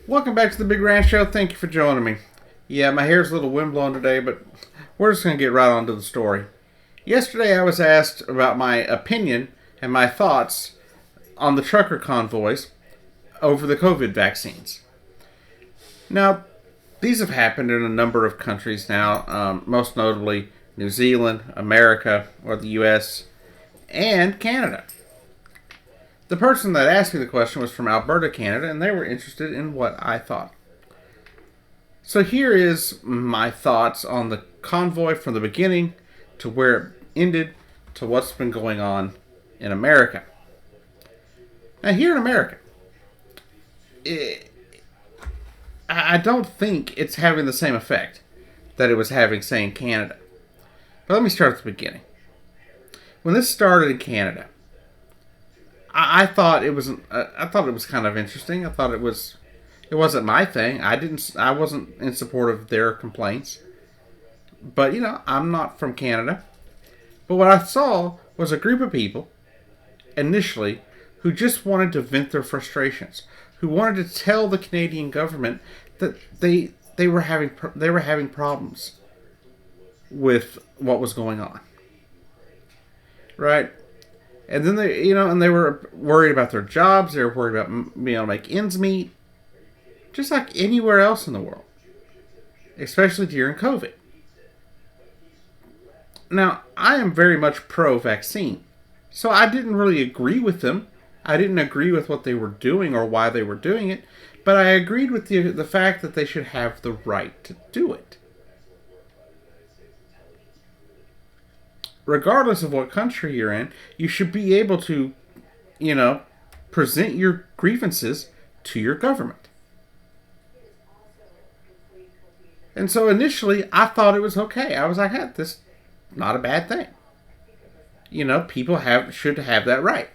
Welcome back to the Big Ranch Show. Thank you for joining me. Yeah, my hair's a little windblown today, but we're just going to get right on to the story. Yesterday I was asked about my opinion and my thoughts on the trucker convoys over the COVID vaccines. Now, these have happened in a number of countries now, most notably New Zealand, America, or the US, and Canada. The person that asked me the question was from Alberta, Canada, and they were interested in what I thought. So here is my thoughts on the convoy from the beginning to where it ended to what's been going on in America. Now, here in America, I don't think it's having the same effect that it was having, say, in Canada. But let me start at the beginning. When this started in Canada, I thought it was. I thought it was kind of interesting. I thought it was. It wasn't my thing. I wasn't in support of their complaints. But I'm not from Canada. But what I saw was a group of people, initially, who just wanted to vent their frustrations, who wanted to tell the Canadian government that they were having problems with what was going on, right? And then they were worried about their jobs. They were worried about being able to make ends meet, just like anywhere else in the world, especially during COVID. Now, I am very much pro-vaccine, so I didn't really agree with them. I didn't agree with what they were doing or why they were doing it, but I agreed with the fact that they should have the right to do it. Regardless of what country you're in, you should be able to, present your grievances to your government. And so initially, I thought it was okay. I was like, hey, this is not a bad thing. People should have that right.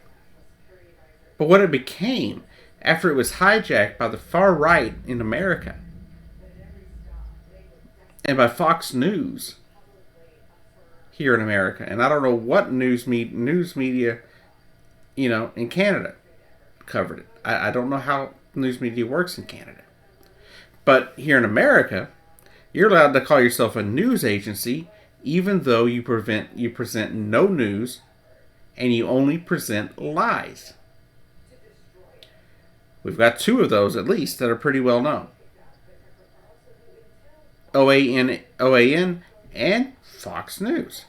But what it became, after it was hijacked by the far right in America, and by Fox News here in America, and I don't know what news media, in Canada covered it. I don't know how news media works in Canada. But here in America, you're allowed to call yourself a news agency even though you present no news and you only present lies. We've got two of those at least that are pretty well known. OAN and Fox News.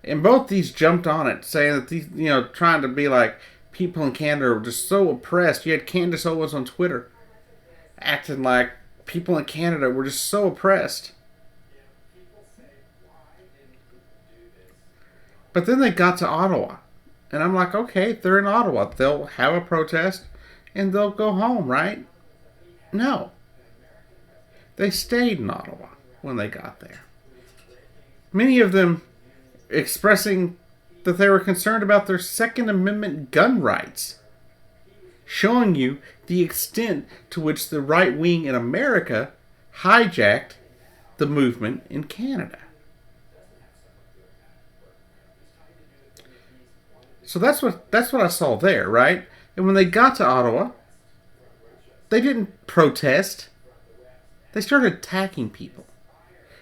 And both these jumped on it, saying that these, trying to be like people in Canada were just so oppressed. You had Candace Owens on Twitter acting like people in Canada were just so oppressed. But then they got to Ottawa. And I'm like, okay, they're in Ottawa. They'll have a protest and they'll go home, right? No. They stayed in Ottawa when they got there. Many of them expressing that they were concerned about their Second Amendment gun rights, showing you the extent to which the right wing in America hijacked the movement in Canada. So that's what I saw there, right? And when they got to Ottawa, they didn't protest. They started attacking people.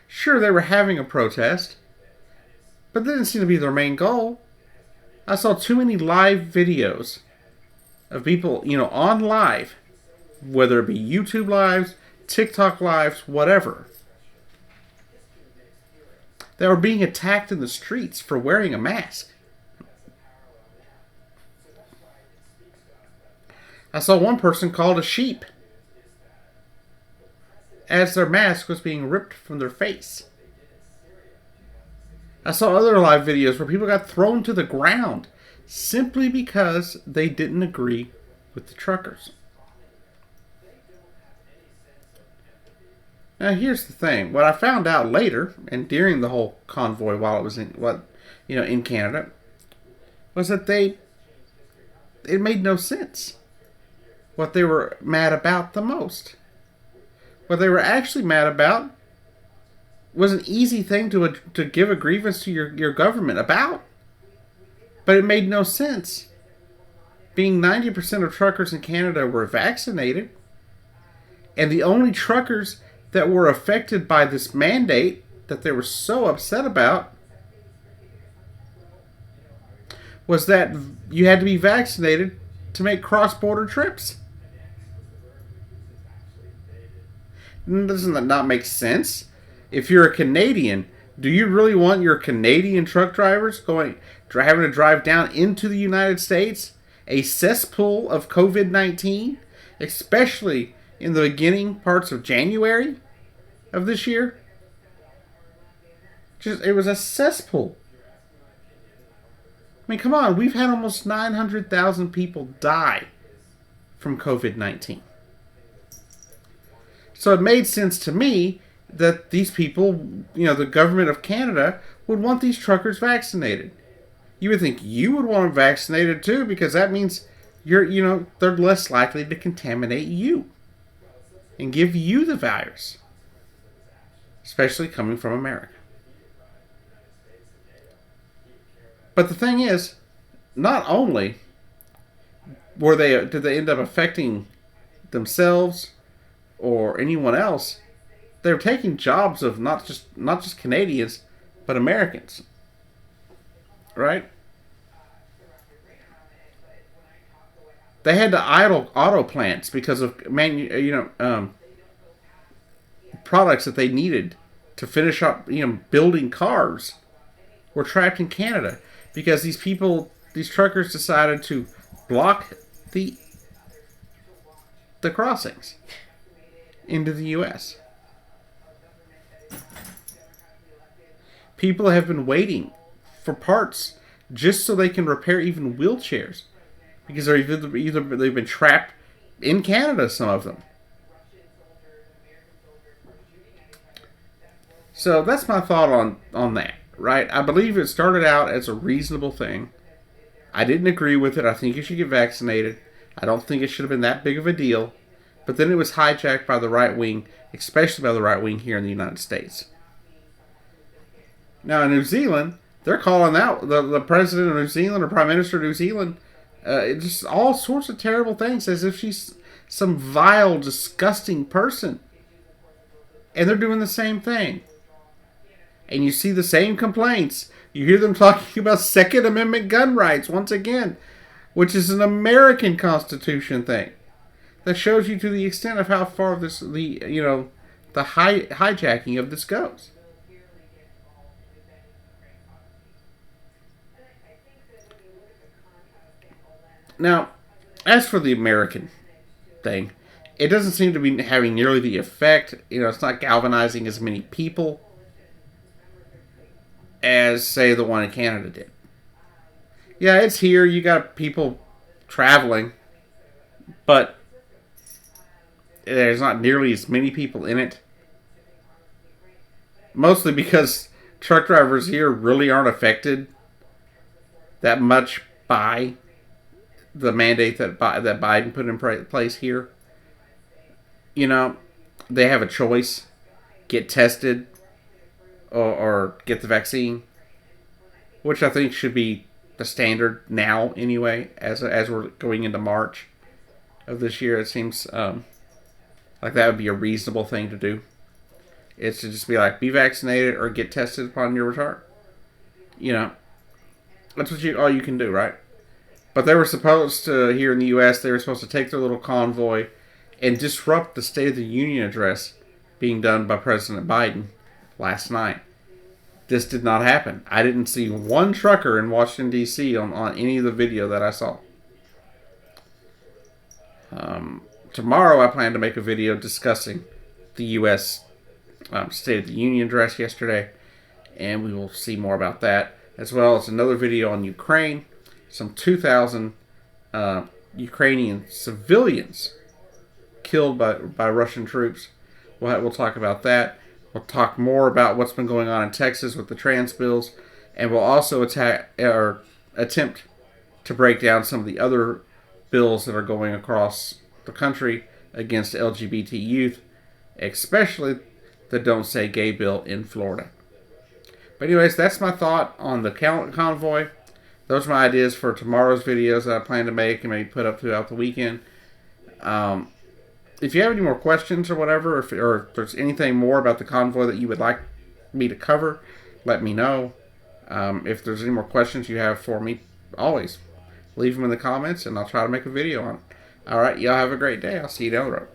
Sure, they were having a protest, but that didn't seem to be their main goal. I saw too many live videos of people, on live, whether it be YouTube lives, TikTok lives, whatever. They were being attacked in the streets for wearing a mask. I saw one person called a sheep as their mask was being ripped from their face. I saw other live videos where people got thrown to the ground simply because they didn't agree with the truckers. Now here's the thing. What I found out later, and during the whole convoy while it was in Canada, was that it made no sense what they were mad about the most. What they were actually mad about was an easy thing to give a grievance to your government about. But it made no sense. Being 90% of truckers in Canada were vaccinated, And the only truckers that were affected by this mandate that they were so upset about was that you had to be vaccinated to make cross-border trips. Doesn't that not make sense? If you're a Canadian, do you really want your Canadian truck drivers having to drive down into the United States, a cesspool of COVID-19, especially in the beginning parts of January of this year? It was a cesspool. I mean, come on, we've had almost 900,000 people die from COVID-19. So it made sense to me that these people, the government of Canada, would want these truckers vaccinated. You would think you would want them vaccinated too, because that means they're less likely to contaminate you and give you the virus, especially coming from America. But the thing is, not only did they end up affecting themselves or anyone else, they're taking jobs of not just Canadians, but Americans. Right? They had to idle auto plants because of products that they needed to finish up building cars were trapped in Canada because these truckers decided to block the crossings into the U.S. People have been waiting for parts just so they can repair even wheelchairs because they've been trapped in Canada, some of them. So that's my thought on that, right? I believe it started out as a reasonable thing. I didn't agree with it. I think you should get vaccinated. I don't think it should have been that big of a deal. But then it was hijacked by the right wing, especially by the right wing here in the United States. Now in New Zealand, they're calling out the president of New Zealand or prime minister of New Zealand just all sorts of terrible things as if she's some vile, disgusting person. And they're doing the same thing. And you see the same complaints. You hear them talking about Second Amendment gun rights once again, which is an American Constitution thing. That shows you to the extent of how far the hijacking of this goes. Now, as for the American thing, it doesn't seem to be having nearly the effect. It's not galvanizing as many people as, say, the one in Canada did. Yeah, it's here. You got people traveling, but there's not nearly as many people in it. Mostly because truck drivers here really aren't affected that much by the mandate that Biden put in place here. They have a choice. Get tested or get the vaccine, which I think should be the standard now anyway, as we're going into March of this year. It seems like that would be a reasonable thing to do. It's to just be like, be vaccinated or get tested upon your return. That's all you can do, right? But they were supposed to, here in the U.S., they were supposed to take their little convoy and disrupt the State of the Union address being done by President Biden last night. This did not happen. I didn't see one trucker in Washington, D.C. on any of the video that I saw. Tomorrow I plan to make a video discussing the U.S. State of the Union address yesterday, and we will see more about that, as well as another video on Ukraine. Some 2,000 Ukrainian civilians killed by Russian troops. We'll talk about that. We'll talk more about what's been going on in Texas with the trans bills, and we'll also attempt to break down some of the other bills that are going across the country against LGBT youth, especially the Don't Say Gay bill in Florida. But anyways, that's my thought on the convoy. Those are my ideas for tomorrow's videos that I plan to make and maybe put up throughout the weekend. if you have any more questions or whatever, or if there's anything more about the convoy that you would like me to cover, let me know. If there's any more questions you have for me, always leave them in the comments, and I'll try to make a video on it. All right, y'all have a great day. I'll see you down the road.